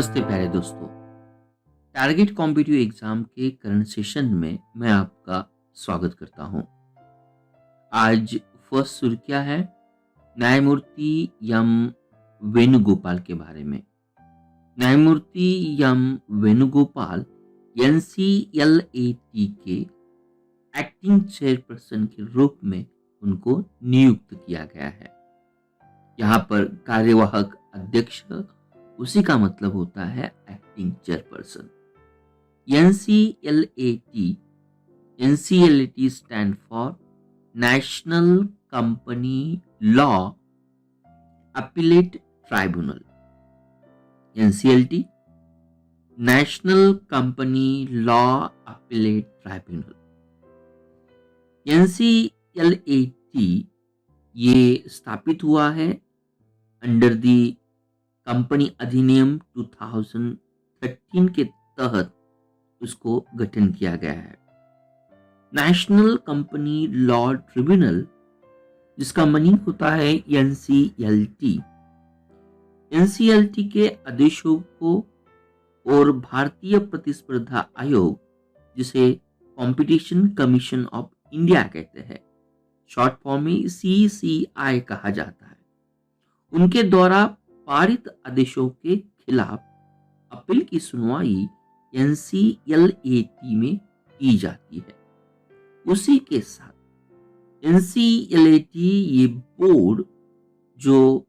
नमस्ते प्यारे दोस्तों। टारगेट कॉम्पिटिटिव एग्जाम के करंट सेशन में मैं आपका स्वागत करता हूं। आज फर्स्ट सुर्खियां है न्यायमूर्ति यम वेणुगोपाल के बारे में। न्यायमूर्ति यम वेणुगोपाल एनसीएलएटी के एक्टिंग चेयरपर्सन के रूप में उनको नियुक्त किया गया है। यहाँ पर कार्यवाहक अध्यक्ष उसी का मतलब होता है acting chairperson. NCLAT stand for national company law appellate tribunal. NCLT national company law appellate tribunal. NCLAT ये स्थापित हुआ है अंडर दी कंपनी अधिनियम 2013 के तहत उसको गठन किया गया है। नेशनल कंपनी लॉ ट्रिब्यूनल जिसका मीनिंग होता है एनसीएलटी। एनसीएलटी के आदेशों को और भारतीय प्रतिस्पर्धा आयोग जिसे कंपटीशन कमीशन ऑफ इंडिया कहते हैं, शॉर्ट फॉर्म में सीसीआई कहा जाता है, उनके द्वारा पारित आदेशों के खिलाफ अपील की सुनवाई एनसीएलएटी में की जाती है। उसी के साथ एनसीएलएटी ये बोर्ड जो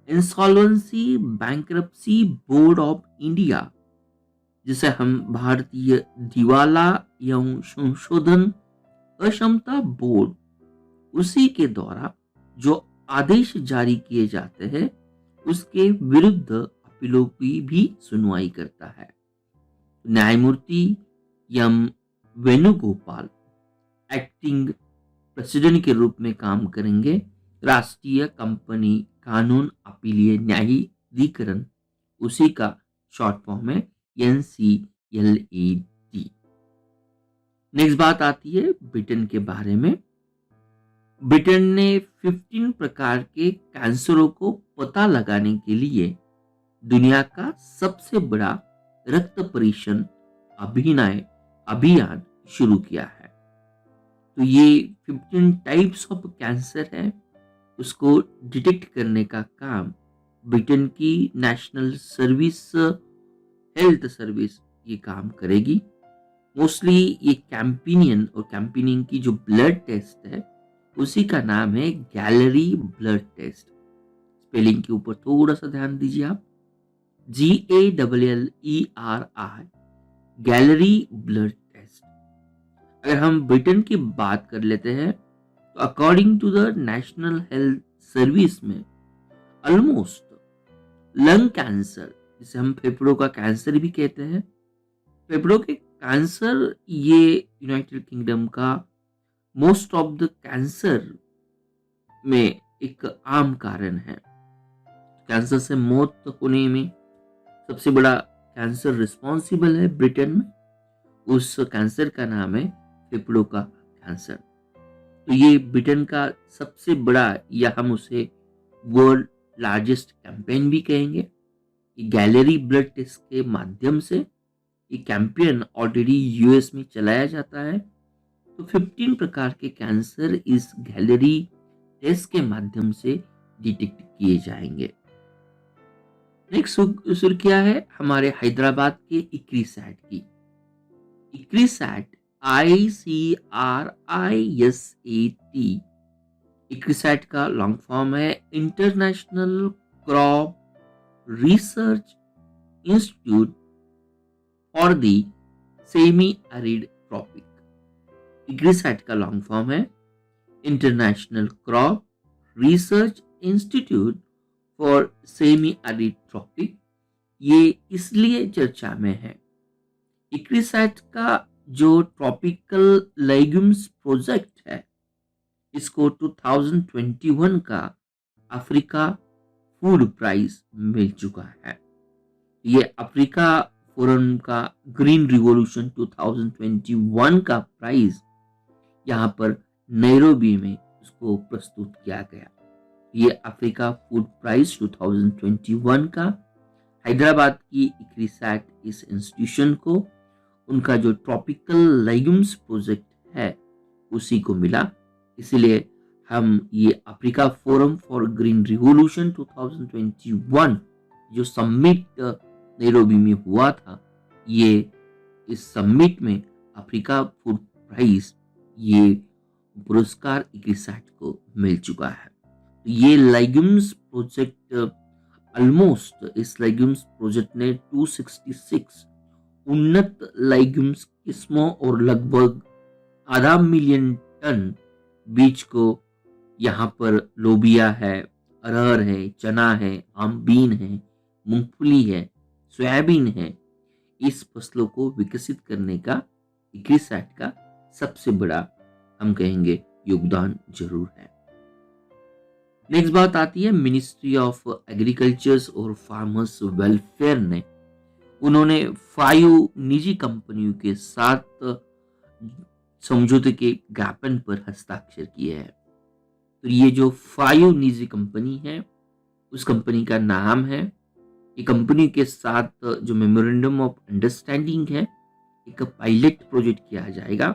insolvency bankruptcy board of India जिसे हम भारतीय दिवाला एवं संशोधन अक्षमता बोर्ड, उसी के द्वारा जो आदेश जारी किए जाते हैं उसके विरुद्ध अपीलों की भी सुनवाई करता है। न्यायमूर्ति यम वेणुगोपाल एक्टिंग प्रेसिडेंट के रूप में काम करेंगे। राष्ट्रीय कंपनी कानून अपीलीय न्यायाधिकरण, उसी का शॉर्ट फॉर्म है एनसीएलएटी। नेक्स्ट बात आती है ब्रिटेन के बारे में। ब्रिटेन ने 15 प्रकार के कैंसरों को पता लगाने के लिए दुनिया का सबसे बड़ा रक्त परीक्षण अभियान शुरू किया है। तो ये 15 टाइप्स ऑफ कैंसर है, उसको डिटेक्ट करने का काम ब्रिटेन की नेशनल सर्विस हेल्थ सर्विस ये काम करेगी। मोस्टली ये कैंपेनिंग की जो ब्लड टेस्ट है उसी का नाम है गैलरी ब्लड टेस्ट। स्पेलिंग के ऊपर थोड़ा सा ध्यान दीजिए आप, GALLERI गैलरी ब्लड टेस्ट। अगर हम ब्रिटेन की बात कर लेते हैं तो according to the National Health Service में ऑलमोस्ट लंग कैंसर, जिसे हम फेफड़ों का कैंसर भी कहते हैं, फेफड़ों के कैंसर ये यूनाइटेड किंगडम का मोस्ट ऑफ द कैंसर में एक आम कारण है। कैंसर से मौत होने में सबसे बड़ा कैंसर रिस्पॉन्सिबल है ब्रिटेन में, उस कैंसर का नाम है फेफड़ों का कैंसर। तो ये ब्रिटेन का सबसे बड़ा, या हम उसे वर्ल्ड लार्जेस्ट कैंपेन भी कहेंगे। ये गैलरी ब्लड टेस्ट के माध्यम से ये कैंपेन ऑलरेडी यूएस में चलाया जाता है। तो 15 प्रकार के कैंसर इस गैलरी टेस्ट के माध्यम से डिटेक्ट किए जाएंगे। नेक्स्ट सुर्खियां है हमारे हैदराबाद के इक्रिसैट की। इक्रिसैट ICRISAT, इक्रिसैट का लॉन्ग फॉर्म है international crop research institute for the semi arid tropic. इक्रिसैट का लॉन्ग फॉर्म है international crop research institute for semi arid tropic. ये इसलिए चर्चा में है, इक्रिसैट का जो ट्रॉपिकल लेग्यूम्स प्रोजेक्ट है इसको 2021 का अफ्रीका फूड प्राइज मिल चुका है। ये अफ्रीका फोरम का ग्रीन रिवॉल्यूशन 2021 का प्राइज यहाँ पर नैरोबी में उसको प्रस्तुत किया गया। ये अफ्रीका फूड प्राइज 2021 का हैदराबाद की इक्रिसैट इस इंस्टीट्यूशन को उनका जो ट्रॉपिकल लेग्यूम्स प्रोजेक्ट है उसी को मिला। इसीलिए हम ये Africa forum for green revolution 2021 जो समिट नैरोबी में हुआ था, ये इस समिट में अफ्रीका फूड प्राइज ये पुरस्कार इक्रिसैट को मिल चुका है। ये लेग्यूम्स प्रोजेक्ट ऑलमोस्ट इस लेग्यूम्स प्रोजेक्ट ने 266 उन्नत लेग्यूम्स किस्मों और लगभग आधा मिलियन टन बीज को यहाँ पर लोबिया है, अरहर है, चना है, आमबीन है, मूंगफली है, सोयाबीन है, इस फसलों को विकसित करने का इक्रिसैट का सबसे बड़ा हम कहेंगे योगदान जरूर है। नेक्स्ट बात आती है मिनिस्ट्री ऑफ एग्रीकल्चर और फार्मर्स वेलफेयर ने उन्होंने 5 निजी कंपनियों के साथ समझौते के ज्ञापन पर हस्ताक्षर किए हैं। तो ये जो 5 निजी कंपनी है उस कंपनी का नाम है, ये कंपनी के साथ जो मेमोरेंडम ऑफ अंडरस्टैंडिंग है, एक पायलट प्रोजेक्ट किया जाएगा।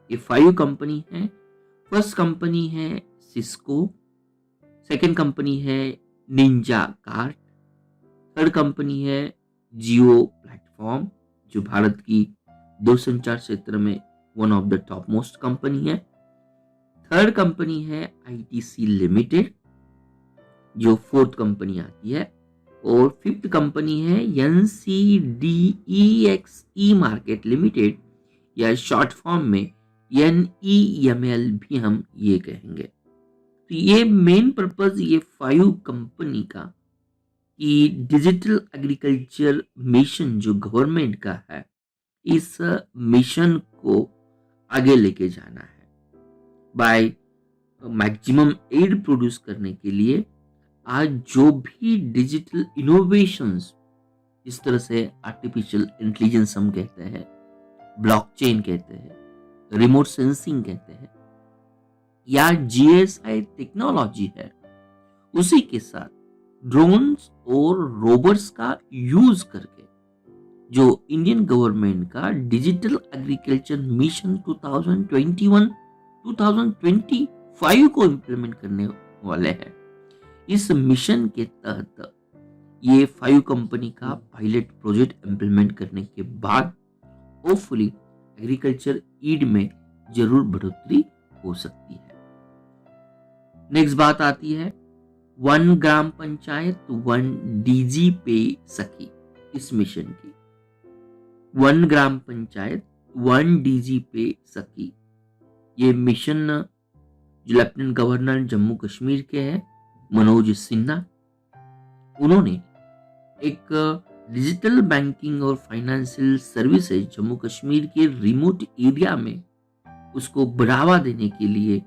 ये 5 कंपनी है। फर्स्ट कंपनी है सिस्को, सेकेंड कंपनी है निंजा कार्ट, थर्ड कंपनी है जियो प्लेटफॉर्म जो भारत की दूरसंचार क्षेत्र में one of the top most company है, थर्ड कंपनी है आईटीसी लिमिटेड जो फोर्थ कंपनी आती है, और फिफ्थ कंपनी है एनसीडीईएक्सई मार्केट लिमिटेड या शॉर्ट फॉर्म में एनईएमएल भी हम ये कहेंगे। तो ये मेन पर्पस ये 5 कंपनी का कि डिजिटल एग्रीकल्चर मिशन जो गवर्नमेंट का है, इस मिशन को आगे लेके जाना है बाय मैक्सिमम एड प्रोड्यूस करने के लिए। आज जो भी डिजिटल इनोवेशंस, इस तरह से आर्टिफिशियल इंटेलिजेंस हम कहते हैं, ब्लॉकचेन कहते हैं, रिमोट सेंसिंग कहते हैं, या जीएसआई टेक्नोलॉजी है, उसी के साथ ड्रोन्स और रोबोट्स का यूज करके जो इंडियन गवर्नमेंट का डिजिटल एग्रीकल्चर मिशन 2021-2025 को इम्प्लीमेंट करने वाले हैं। इस मिशन के तहत ये 5 कंपनी का पायलट प्रोजेक्ट इम्प्लीमेंट करने के बाद होपफुली एग्रीकल्चर ईड में जरूर बढ़ोतरी हो सकती है। नेक्स्ट बात आती है 1 ग्राम पंचायत 1 डीजी पे सखी इस मिशन की। 1 ग्राम पंचायत 1 डीजी पे सखी ये मिशन जो लेफ्टिनेंट गवर्नर जम्मू कश्मीर के हैं मनोज सिन्हा, उन्होंने एक डिजिटल बैंकिंग और फाइनेंशियल सर्विसेज जम्मू कश्मीर के रिमोट एरिया में उसको बढ़ावा देने के लिए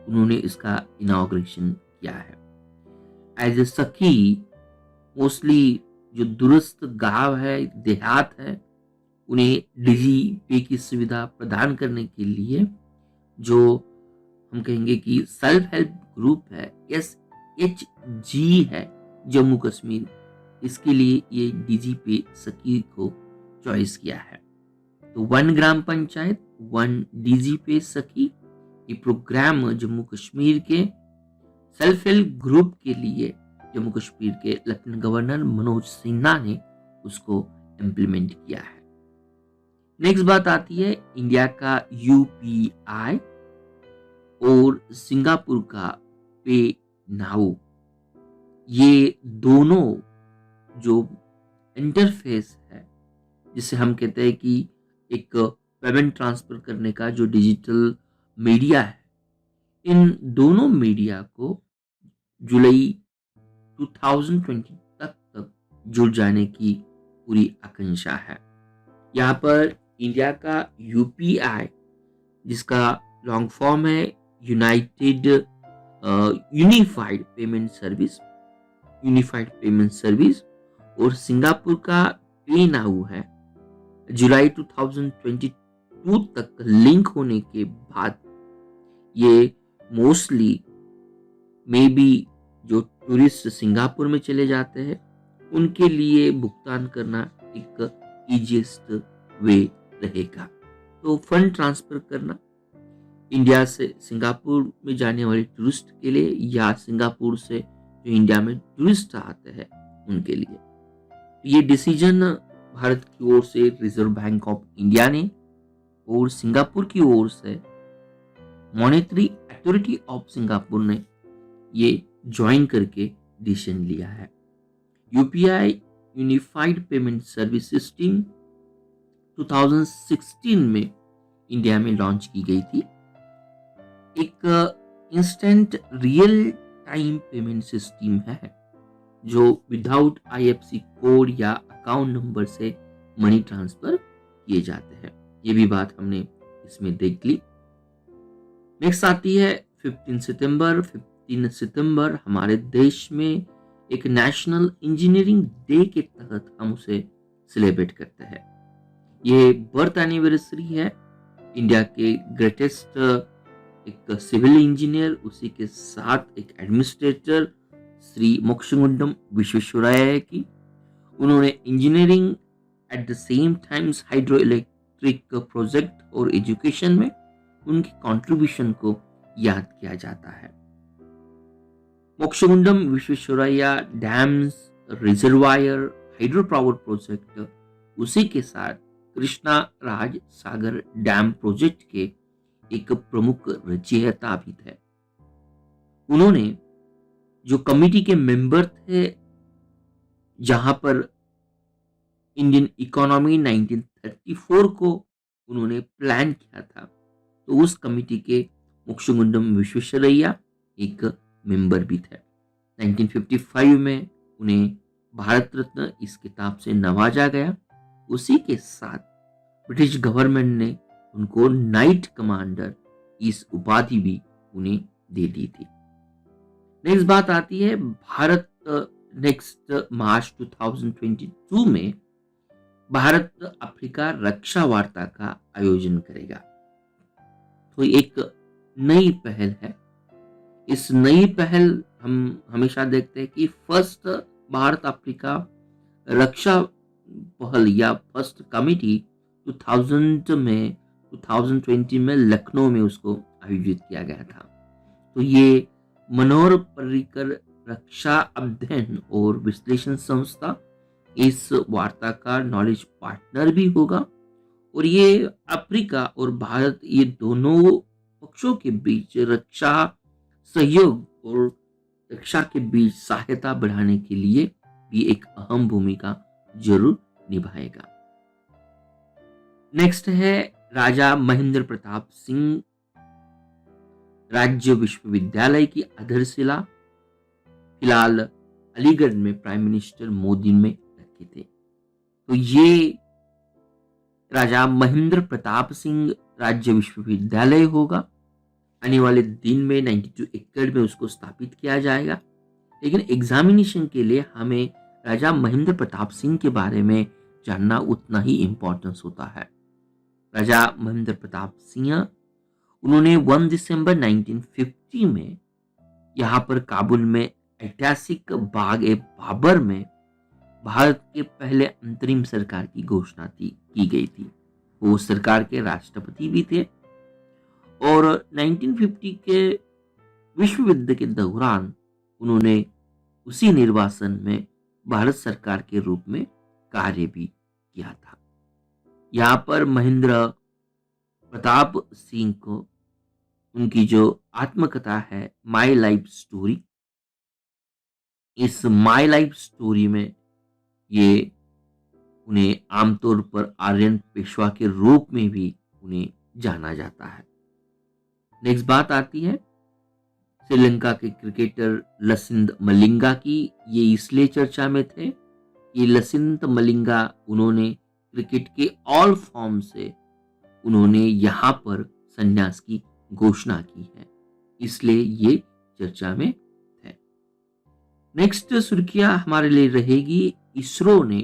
उन्होंने इसका इनॉग्रेशन किया है। एज ए सखी मोस्टली जो दूरस्थ गांव है, देहात है, उन्हें डिजी पे की सुविधा प्रदान करने के लिए जो हम कहेंगे कि सेल्फ हेल्प ग्रुप है SHG है जम्मू कश्मीर, इसके लिए ये डीजी पे सखी को चॉइस किया है। तो 1 ग्राम पंचायत 1 डीजी पे सखी ये प्रोग्राम जम्मू कश्मीर के सेल्फ हेल्प ग्रुप के लिए जम्मू कश्मीर के लेफ्टिनेंट गवर्नर मनोज सिन्हा ने उसको इम्प्लीमेंट किया है। नेक्स्ट बात आती है इंडिया का यूपीआई और सिंगापुर का पे नाउ। ये दोनों जो इंटरफेस है जिसे हम कहते हैं कि एक पेमेंट ट्रांसफर करने का जो डिजिटल मीडिया है, इन दोनों मीडिया को जुलाई 2020 तक जुड़ जाने की पूरी आकांक्षा है। यहाँ पर इंडिया का यूपीआई जिसका लॉन्ग फॉर्म है यूनाइटेड यूनिफाइड पेमेंट सर्विस और सिंगापुर का पे नाउ है, जुलाई 2022 तक लिंक होने के बाद ये मोस्टली मे बी जो टूरिस्ट सिंगापुर में चले जाते हैं उनके लिए भुगतान करना एक इजीएस्ट वे रहेगा। तो फंड ट्रांसफर करना इंडिया से सिंगापुर में जाने वाले टूरिस्ट के लिए या सिंगापुर से जो इंडिया में टूरिस्ट आते हैं उनके लिए। ये डिसीजन भारत की ओर से रिजर्व बैंक ऑफ इंडिया ने और सिंगापुर की ओर से मॉनेटरी अथॉरिटी ऑफ सिंगापुर ने ये ज्वाइन करके डिसीजन लिया है। UPI unified payment service system 2016 में इंडिया में लॉन्च की गई थी। एक instant real time payment system है जो विदाउट आईएफएससी कोड या अकाउंट नंबर से मनी ट्रांसफर किए जाते हैं। ये भी बात हमने इसमें देख ली। नेक्स्ट आती है 15 सितंबर हमारे देश में एक नेशनल इंजीनियरिंग डे के तहत हम उसे सेलिब्रेट करते हैं। ये बर्थ एनिवर्सरी है इंडिया के ग्रेटेस्ट एक सिविल इंजीनियर, उसी के साथ एक एडमिनिस्ट्रेटर श्री मोक्षगुंडम विश्वेश्वरैया की। उन्होंने engineering at the same times hydro electric project और एजुकेशन में उनकी कंट्रीब्यूशन को याद किया जाता है। Mokshagundam Visvesvaraya dams, reservoir, hydro power project, उसी के साथ कृष्णा राज सागर डैम प्रोजेक्ट के एक प्रमुख रचयिता भी थे। उन्होंने जो कमिटी के मेंबर थे जहां पर इंडियन इकोनॉमी 1934 को उन्होंने प्लान किया था, तो उस कमिटी के मोक्षगुंडम विश्वेश्वरैया एक मेंबर भी थे। 1955 में उन्हें भारत रत्न इस किताब से नवाजा गया। उसी के साथ ब्रिटिश गवर्नमेंट ने उनको नाइट कमांडर इस उपाधि भी उन्हें दे दी थी। नेक्स्ट बात आती है भारत नेक्स्ट मार्च 2022 में भारत अफ्रीका रक्षा वार्ता का आयोजन करेगा। तो एक नई पहल है। इस नई पहल हम हमेशा देखते हैं कि फर्स्ट भारत अफ्रीका रक्षा पहल या फर्स्ट कमिटी 2020 में लखनऊ में उसको आयोजित किया गया था। तो ये मनोहर पर्रिकर रक्षा अध्ययन और विश्लेषण संस्था इस वार्ता का नॉलेज पार्टनर भी होगा और ये अफ्रीका और भारत ये दोनों पक्षों के बीच रक्षा सहयोग और रक्षा के बीच सहायता बढ़ाने के लिए भी एक अहम भूमिका जरूर निभाएगा। नेक्स्ट है राजा महेंद्र प्रताप सिंह राज्य विश्वविद्यालय की आधारशिला फिलहाल अलीगढ़ में प्राइम मिनिस्टर मोदी में रखे थे। तो ये राजा महेंद्र प्रताप सिंह राज्य विश्वविद्यालय होगा। आने वाले दिन में 92 एकड़ में उसको स्थापित किया जाएगा। लेकिन एग्जामिनेशन के लिए हमें राजा महेंद्र प्रताप सिंह के बारे में जानना उतना ही इंपॉर्टेंस होता है। राजा महेंद्र प्रताप सिंह उन्होंने 1 दिसंबर 1950 में यहाँ पर काबुल में ऐतिहासिक बाग ए बाबर में भारत के पहले अंतरिम सरकार की घोषणा की गई थी। वो सरकार के राष्ट्रपति भी थे और 1950 के विश्व युद्ध के दौरान उन्होंने उसी निर्वासन में भारत सरकार के रूप में कार्य भी किया था। यहाँ पर महेंद्र प्रताप सिंह को उनकी जो आत्मकथा है my life story, is my life story में ये उन्हें आमतौर पर आर्यन पेशवा के रूप में भी उन्हें जाना जाता है। नेक्स्ट बात आती है श्रीलंका के क्रिकेटर लसिथ मलिंगा की। ये इसलिए चर्चा में थे कि लसिथ मलिंगा उन्होंने क्रिकेट के ऑल फॉर्म से उन्होंने यहाँ पर संन्यास की घोषणा की है, इसलिए ये चर्चा में थे। नेक्स्ट सुर्खियां हमारे लिए रहेगी इसरो ने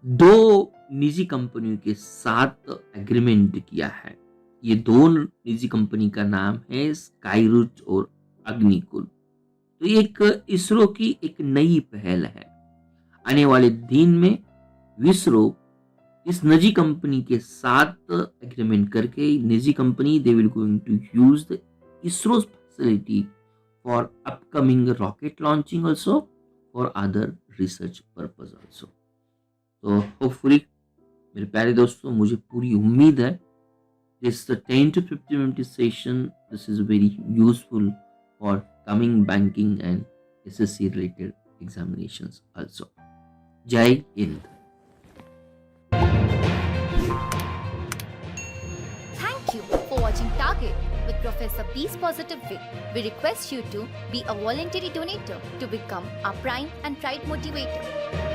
2 निजी कंपनियों के साथ एग्रीमेंट किया है। ये 2 निजी कंपनी का नाम है स्काईरूट और अग्निकुल। तो एक इसरो की एक नई पहल है। आने वाले दिन में विसरो इस निजी कंपनी के साथ एग्रीमेंट करके, निजी company they will going to use the ISRO's facility for upcoming rocket launching also, for other research purpose also. तो होपफुली मेरे प्यारे दोस्तों, मुझे पूरी उम्मीद है this 10 to 15 minute session, this is very useful for coming banking and SSC related examinations also. Jai Hind. Thank you for watching Target with Professor B's Positive Way. We request you to be a voluntary donator to become our prime and pride motivator.